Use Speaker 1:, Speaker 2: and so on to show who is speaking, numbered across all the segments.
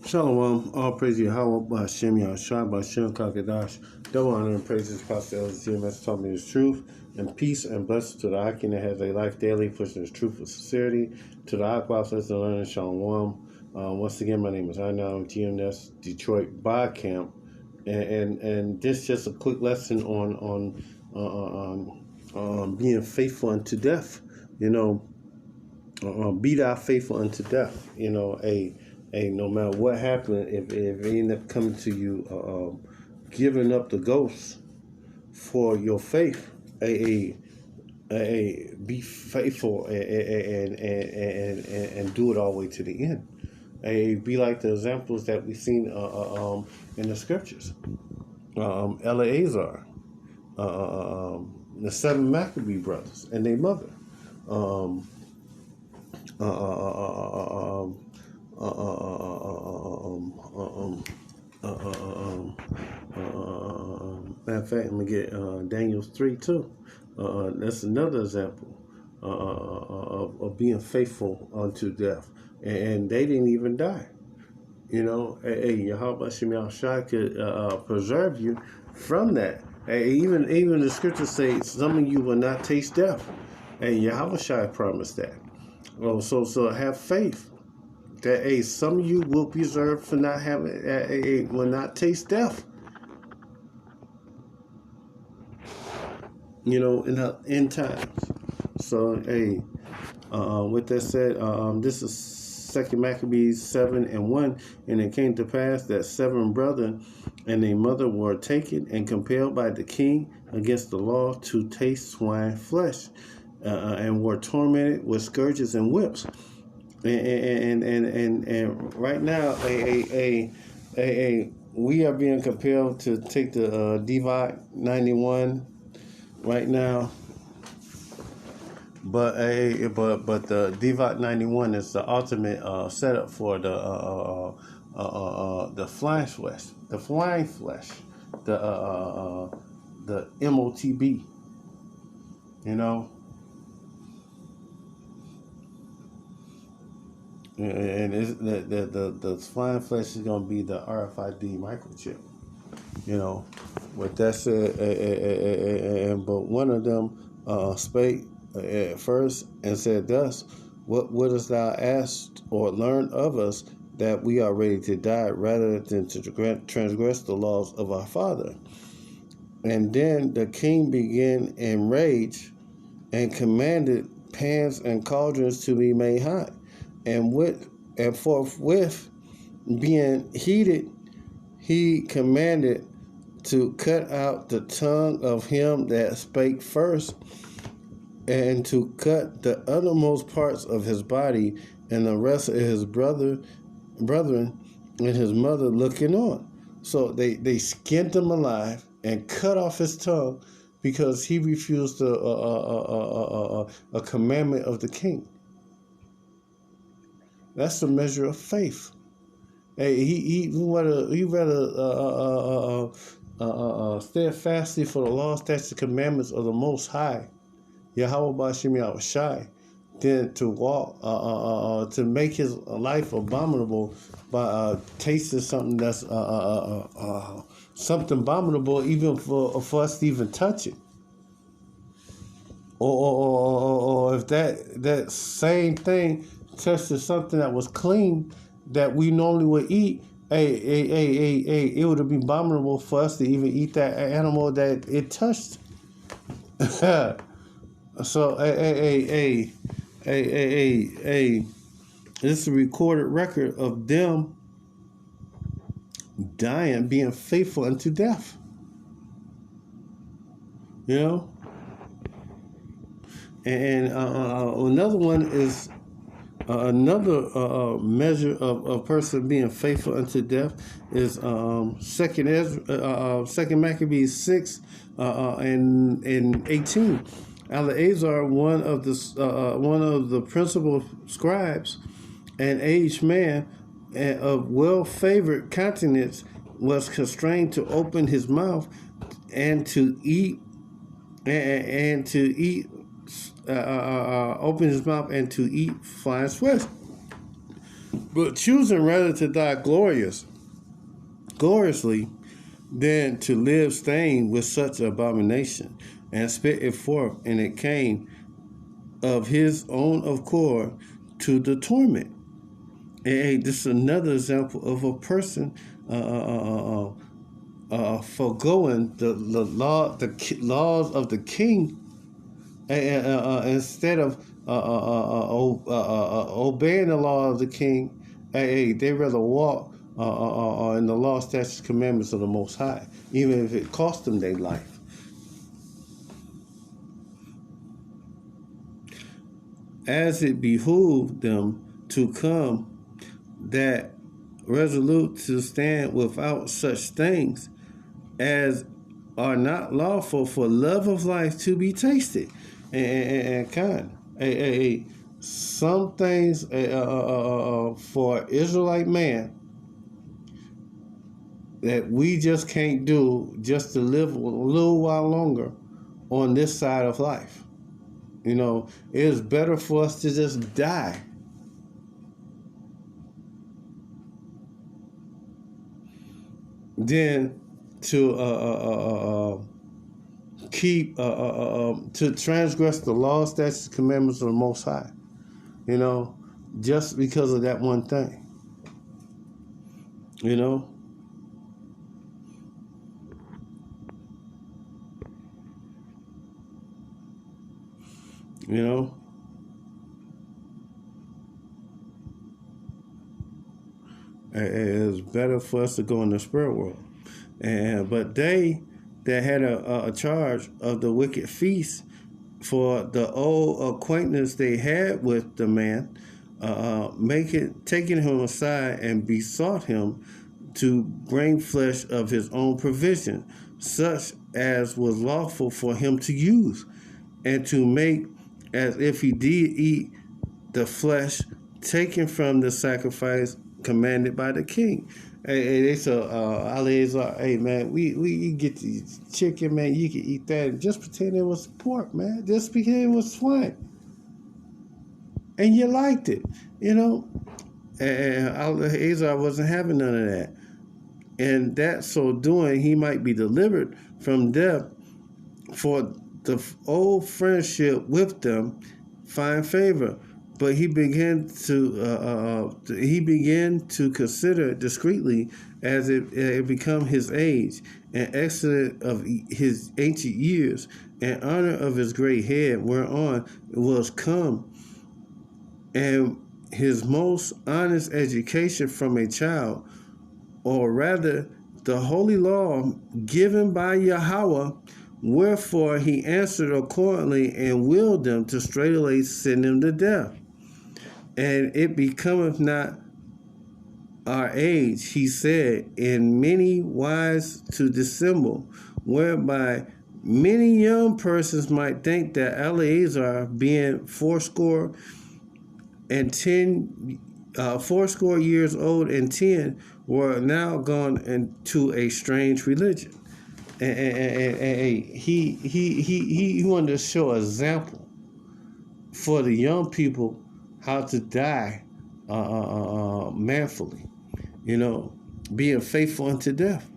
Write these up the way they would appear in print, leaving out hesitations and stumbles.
Speaker 1: Shalom, all praise to Yahawah, Bahasham, Yahawashi, Bahasham, Kakadash. Double honor and praises, Pastor Elder GMS taught me his truth, and peace and blessings to the Akin that has a life daily, pushing his truth with sincerity. To the Aquas, let's learn Shalom. Once again, my name is Arnold GMS, Detroit Bar Camp, and this just a quick lesson on being faithful unto death. You know, be thou faithful unto death. You know, no matter what happened, if it end up coming to you, giving up the ghost for your faith, be faithful and do it all the way to the end. Be like the examples that we've seen in the scriptures. Eleazar, the 7 Maccabee brothers and their mother. Matter of fact, I'm gonna get Daniel 3 too. That's another example of being faithful unto death, and they didn't even die. You know, Yahawashi could preserve you from that. Even the scriptures say some of you will not taste death, and Yahawashi promised that. Oh, so have faith that some of you will be preserved for not having will not taste death. You know, in the end times. So with that said, this is 2 Maccabees 7:1, and it came to pass that 7 brethren and their mother were taken and compelled by the king against the law to taste swine flesh, and were tormented with scourges and whips. And right now, we are being compelled to take the Divat 91 right now, but the Divat 91 is the ultimate setup for the flying flesh, the MOTB, you know. And the flying flesh is going to be the RFID microchip, you know. With that said, but one of them spake at first and said thus, what wouldst thou ask or learn of us, that we are ready to die rather than to transgress the laws of our father? And then the king began in rage and commanded pans and cauldrons to be made hot. And forthwith, being heated, he commanded to cut out the tongue of him that spake first, and to cut the uttermost parts of his body, and the rest of his brethren and his mother looking on. So they skinned him alive and cut off his tongue because he refused a commandment of the king. That's the measure of faith. He rather steadfastly for the laws, statutes, and commandments of the Most High, Yahawah Bahasham Yahawashi, than to walk to make his life abominable by tasting something that's something abominable, even for us to even touch it. Or if that same thing touches something that was clean that we normally would eat, it would be abominable for us to even eat that animal that it touched. So this is a recorded record of them dying, being faithful unto death. You know, and another one is. Another measure of a person being faithful unto death is 2 Maccabees 6 and 18. Eleazar, one of the principal scribes, an aged man of well-favored countenance, was constrained to open his mouth and to eat open his mouth and to eat flying flesh. But choosing rather to die gloriously, than to live stained with such abomination, and spit it forth, and it came of his own accord to the torment. Hey, this is another example of a person forgoing the laws of the king, instead of obeying the law of the king. They rather walk in the law, statutes, commandments of the Most High, even if it cost them their life. As it behooved them to come that resolute to stand without such things as are not lawful for love of life to be tasted and kind. Some things for Israelite man that we just can't do just to live a little while longer on this side of life. You know, it's better for us to just die than to keep to transgress the law, statutes, commandments of the Most High. You know, just because of that one thing. You know. You know. It's better for us to go in the spirit world. But they that had a charge of the wicked feast, for the old acquaintance they had with the man, taking him aside and besought him to bring flesh of his own provision, such as was lawful for him to use, and to make as if he did eat the flesh taken from the sacrifice commanded by the king. They said, Eleazar, hey man, we get the chicken, man, you can eat that, and just pretend it was pork, man. Just pretend it was swine. And you liked it, you know. And Eleazar wasn't having none of that. And that so doing, he might be delivered from death, for the old friendship with them find favor. But he began to consider discreetly, as it become his age, and excellent of his ancient years, and honor of his great head, whereon was come, and his most honest education from a child, or rather the holy law given by Yahawah. Wherefore he answered accordingly, and willed them to straightway send him to death. And it becometh not our age, he said, in many wise to dissemble, whereby many young persons might think that Eleazar, being fourscore years old and 10, were now gone into a strange religion. And he wanted to show an example for the young people how to die manfully, you know, being faithful unto death.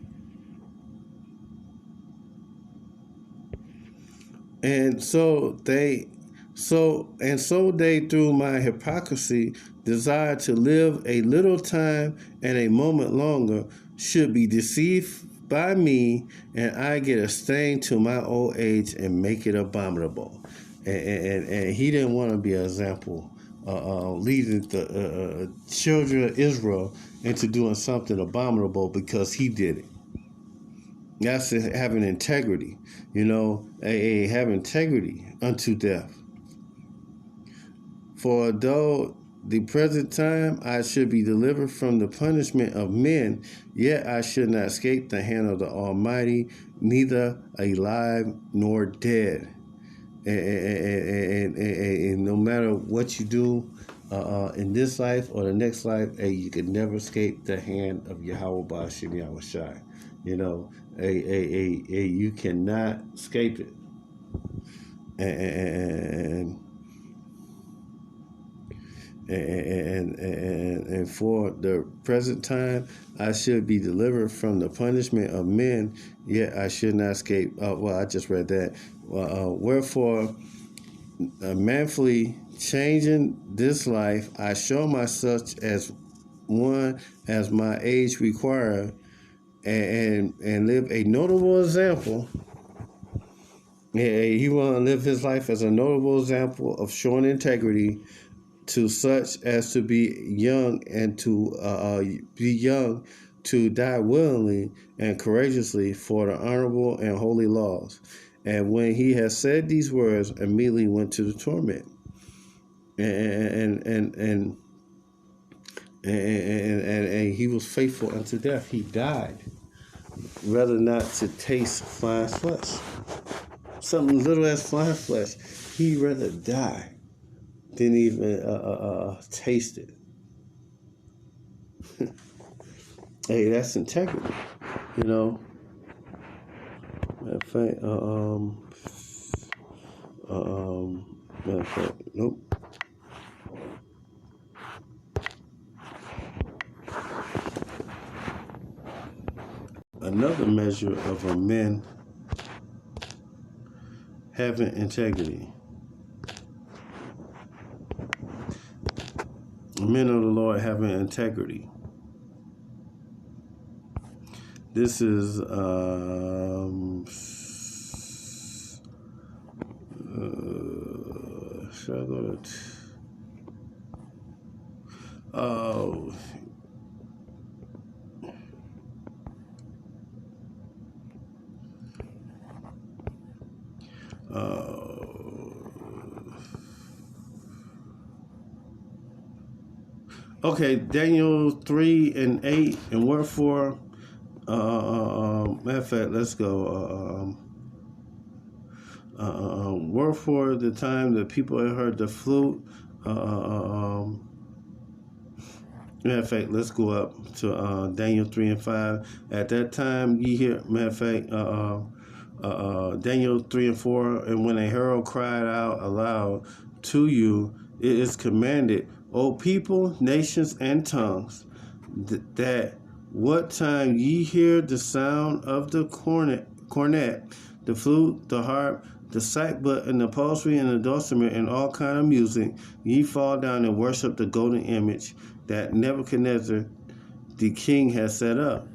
Speaker 1: And so they through my hypocrisy desire to live a little time and a moment longer, should be deceived by me, and I get a stain to my old age and make it abominable. And he didn't want to be an example, leading the children of Israel into doing something abominable because he did it. That's having integrity, you know, have integrity unto death. For though the present time I should be delivered from the punishment of men, yet I should not escape the hand of the Almighty, neither alive nor dead. And no matter what you do in this life or the next life, you can never escape the hand of Yahawah, Bahasham, Yahawashi. You know, you cannot escape it. And for the present time, I should be delivered from the punishment of men, yet I should not escape. Well, I just read that. Wherefore, manfully changing this life, I show myself as one as my age require, and live a notable example. He want to live his life as a notable example of showing integrity to such as to be young and to die willingly and courageously for the honorable and holy laws. And when he had said these words, immediately went to the torment. And he was faithful unto death. He died rather not to taste flying flesh. Something little as flying flesh. He'd rather die than even taste it. Hey, that's integrity, you know. Matter of fact, nope. Another measure of a man having integrity. Men of the Lord having integrity. This is should I go to okay, Daniel 3:8, and wherefore, matter of fact, let's go. Wherefore, the time the people had heard the flute, matter of fact, let's go up to Daniel 3:5. At that time, ye hear, matter of fact, Daniel 3:4, and when a herald cried out aloud to you, it is commanded, O people, nations, and tongues, that what time ye hear the sound of the cornet, the flute, the harp, the sackbut, and the psaltery, and the dulcimer, and all kind of music, ye fall down and worship the golden image that Nebuchadnezzar the king has set up.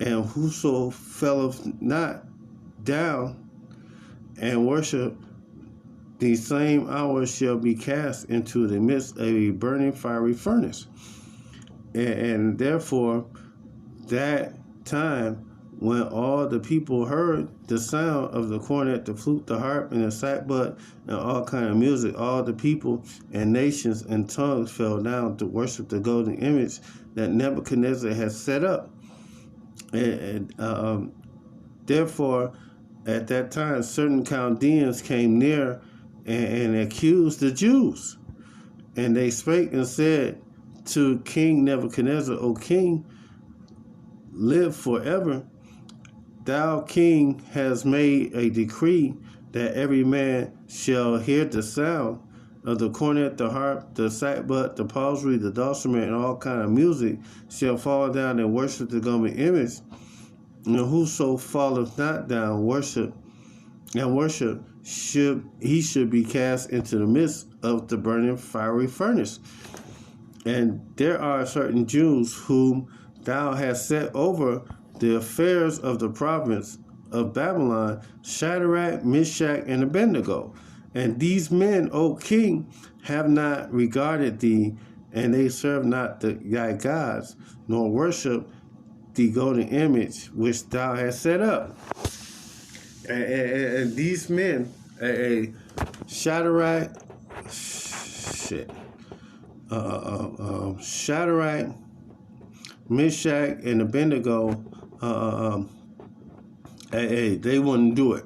Speaker 1: And whoso felleth not down and worship, the same hour shall be cast into the midst of a burning fiery furnace. And therefore, that time when all the people heard the sound of the cornet, the flute, the harp, and the sackbut, and all kind of music, all the people and nations and tongues fell down to worship the golden image that Nebuchadnezzar had set up. And therefore, at that time, certain Chaldeans came near and accused the Jews. And they spake and said to King Nebuchadnezzar, O king, live forever. Thou, king, hast made a decree that every man shall hear the sound of the cornet, the harp, the sackbut, the psaltery, the dulcimer, and all kind of music shall fall down and worship the golden image. And whoso falleth not down, worship, should be cast into the midst of the burning fiery furnace. And there are certain Jews whom thou hast set over the affairs of the province of Babylon, Shadrach, Meshach, and Abednego. And these men, O king, have not regarded thee, and they serve not thy gods, nor worship the golden image which thou hast set up. And these men, Shadrach, Shadrach, Meshach, and Abednego, they wouldn't do it.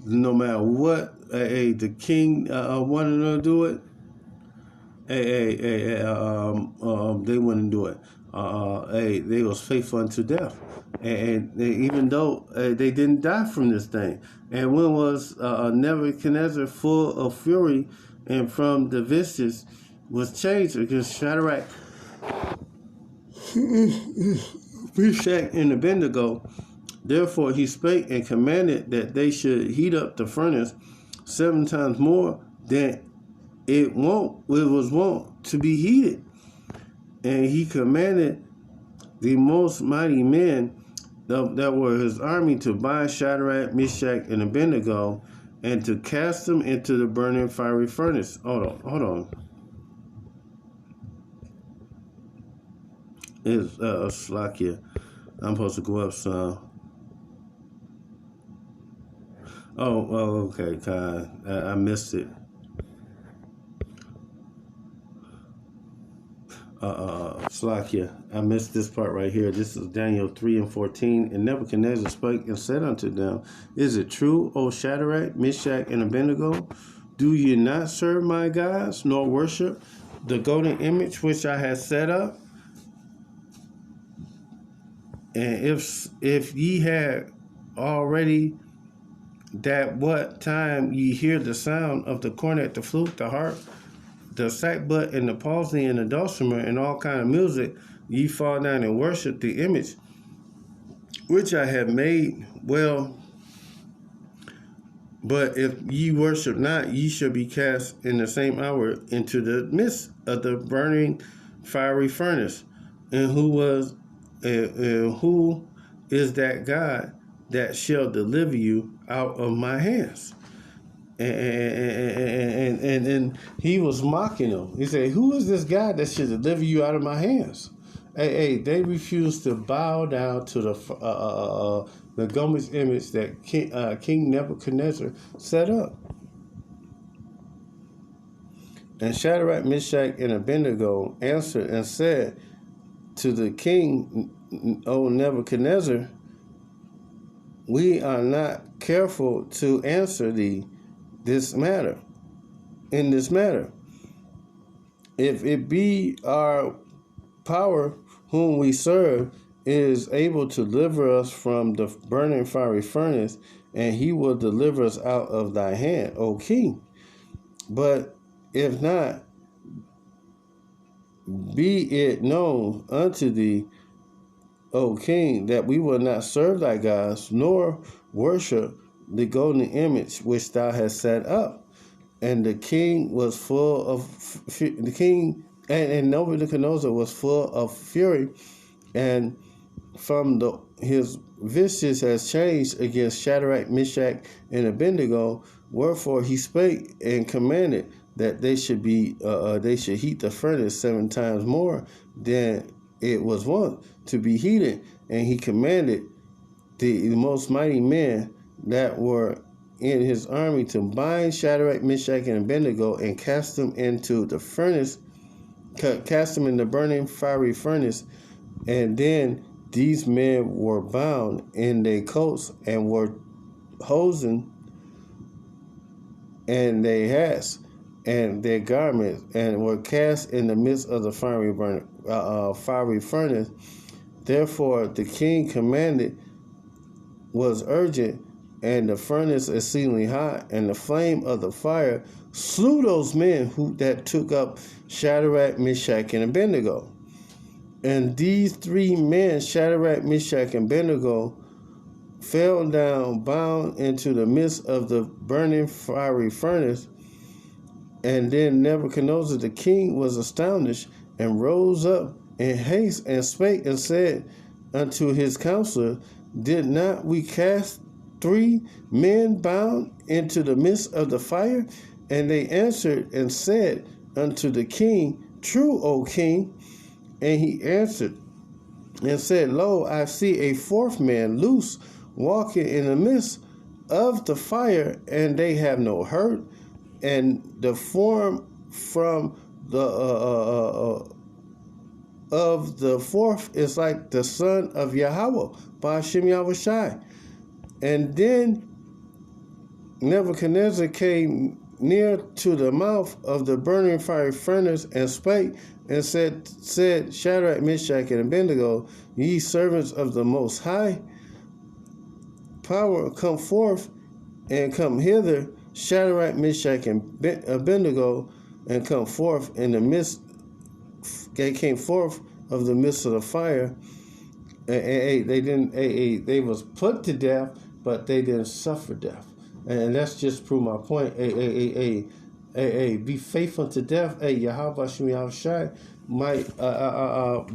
Speaker 1: No matter what the king wanted them to do it, they wouldn't do it. They was faithful unto death. And even though they didn't die from this thing. And when was Nebuchadnezzar full of fury and from the vistas was changed against Shadrach, Meshach, and Abednego. Therefore he spake and commanded that they should heat up the furnace 7 times more than it was wont to be heated. And he commanded the most mighty men that were his army to bind Shadrach, Meshach, and Abednego, and to cast them into the burning fiery furnace. Hold on. It's Slakia. I'm supposed to go up some. Okay, God, I missed it. Slakia, I missed this part right here. This is Daniel 3:14. And Nebuchadnezzar spake and said unto them, Is it true, O Shadrach, Meshach, and Abednego? Do ye not serve my gods, nor worship the golden image which I have set up? And if ye had already that what time ye hear the sound of the cornet, the flute, the harp, the sackbut, and the palsy, and the dulcimer, and all kind of music, ye fall down and worship the image which I have made. Well, but if ye worship not, ye shall be cast in the same hour into the midst of the burning fiery furnace. And who is that God that shall deliver you out of my hands? And he was mocking them. He said, Who is this God that should deliver you out of my hands? They refused to bow down to the golden image that King Nebuchadnezzar set up. And Shadrach, Meshach, and Abednego answered and said to the king, O Nebuchadnezzar, we are not careful to answer thee in this matter. If it be our power whom we serve is able to deliver us from the burning fiery furnace, and he will deliver us out of thy hand, O king. But if not, be it known unto thee, O king, that we will not serve thy gods, nor worship the golden image which thou hast set up. And the king was full of and Nebuchadnezzar was full of fury, and from his visage has changed against Shadrach, Meshach, and Abednego. Wherefore he spake and commanded that they should heat the furnace 7 times more than it was wont to be heated. And he commanded the most mighty men that were in his army to bind Shadrach, Meshach, and Abednego and cast them into the furnace, cast them in the burning fiery furnace. And then these men were bound in their coats and were hosen and their hats and their garments, and were cast in the midst of the fiery furnace. Therefore the king commanded was urgent, and the furnace exceedingly hot, and the flame of the fire slew those men that took up Shadrach, Meshach, and Abednego. And these 3 men, Shadrach, Meshach, and Abednego, fell down bound into the midst of the burning fiery furnace. And then Nebuchadnezzar the king was astonished, and rose up in haste, and spake and said unto his counselor, Did not we cast 3 men bound into the midst of the fire? And they answered and said unto the king, True, O king. And he answered and said, Lo, I see a 4th man loose, walking in the midst of the fire, and they have no hurt. And the form from the of the 4th is like the son of Yahawah, Bahasham Yahawashi. And then Nebuchadnezzar came near to the mouth of the burning fiery furnace, and spake and said, Shadrach, Meshach, and Abednego, ye servants of the Most High power, come forth and come hither. Shadrach, Meshach, and Abednego and come forth in the midst. They came forth of the midst of the fire. They didn't. They was put to death, but they didn't suffer death. And that's just prove my point. Be faithful to death. Yahawashi might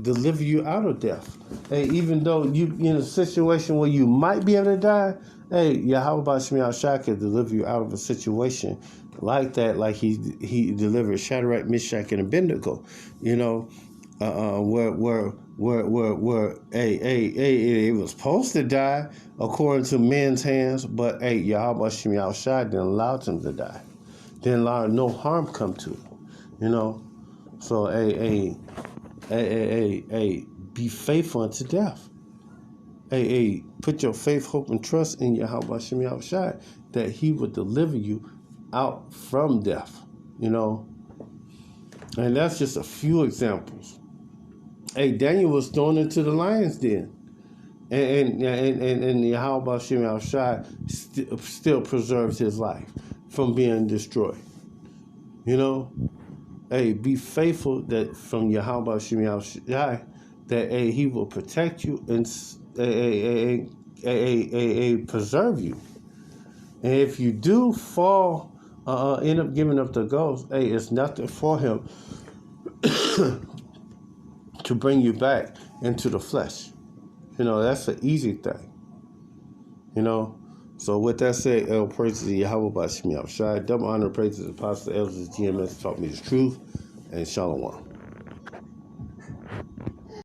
Speaker 1: deliver you out of death. Even though you in a situation where you might be able to die, Yahawashi can deliver you out of a situation like that, like he delivered Shadrach, Meshach, and Abednego. Where it was supposed to die according to men's hands, but Yahweh Shemi Shai didn't allow them to die. Didn't allow no harm come to it. So be faithful unto death. Put your faith, hope, and trust in Yahweh Shemi Shai that He will deliver you out from death. And that's just a few examples. Daniel was thrown into the lion's den, and Yahawah Shemi Shai still preserves his life from being destroyed. Be faithful that from Yahawah Shemi Shai that He will protect you and preserve you. And if you do fall, end up giving up the ghost, it's nothing for Him to bring you back into the flesh. That's an easy thing. So with that said, El praises to Yahawah Bahasham Shai. Double honor praises to Apostle Elders GMS taught me the truth. And Shalom.